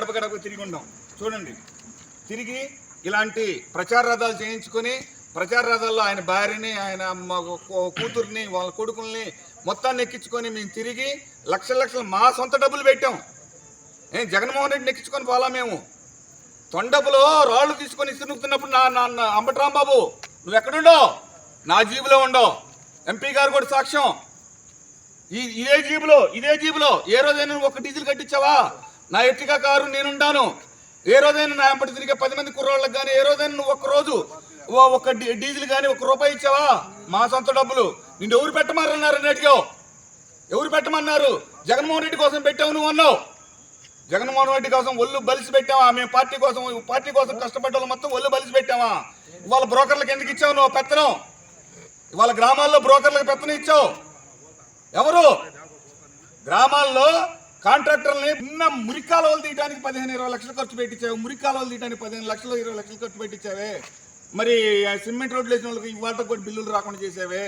గడప గడప తిరిగి ఉన్నాం. చూడండి, తిరిగి ఇలాంటి ప్రచార రథాలు చేయించుకొని ప్రచార రథాల్లో ఆయన భార్యని, ఆయన కూతుర్ని, వాళ్ళ కొడుకుల్ని మొత్తాన్ని ఎక్కించుకొని మేము తిరిగి లక్షలు మా సొంత డబ్బులు పెట్టాం. జగన్మోహన్ రెడ్డిని ఎక్కించుకొని పోలా మేము. తొండపులో రాళ్ళు తీసుకొని ఇసురుతున్నప్పుడు నా అంబటి రాంబాబు నువ్వు ఎక్కడుండో? నా జీబులో ఉండవు. ఎంపీ గారు కూడా సాక్ష్యం. ఇదే జీబులో ఏ రోజైనా ఒక డీజిల్ కట్టించావా? నా ఎర్టిగా కారు నేనుండాను. ఏ రోజైనా నా ఎంపటి తిరిగే 10 మంది కుర్రోళ్ళకి కానీ ఏ రోజైనా నువ్వు ఒక్కరోజు ఒక డీజిల్ కానీ ₹1 ఇచ్చావా? మా సొంత డబ్బులు. నిన్ను ఎవరు పెట్టమన్నారు అని అడిగావు. ఎవరు పెట్టమన్నారు? జగన్మోహన్ రెడ్డి కోసం పెట్టావు నువ్వు అన్నావు. జగన్మోహన్ రెడ్డి కోసం ఒళ్ళు బలిసి పెట్టావా? మేము పార్టీ కోసం కష్టపడ్డ వాళ్ళు మొత్తం ఒళ్ళు బలిసి పెట్టావా? ఇవాళ బ్రోకర్లకు ఎందుకు ఇచ్చావు నువ్వు పెత్తనం? ఇవాళ గ్రామాల్లో బ్రోకర్లకు పెత్తనం ఇచ్చావు. ఎవరు? గ్రామాల్లో కాంట్రాక్టర్ని ఉన్న మురికాలువలు తీయడానికి 15-20 లక్షలు ఖర్చు పెట్టించావు. మురికాలువలు తీయడానికి 15 లక్షలు 20 లక్షలు ఖర్చు పెట్టించావే. మరి సిమెంట్ రోడ్లు వేసిన వాళ్ళకి ఇవాళ కూడా బిల్లులు రాకుండా చేసావే.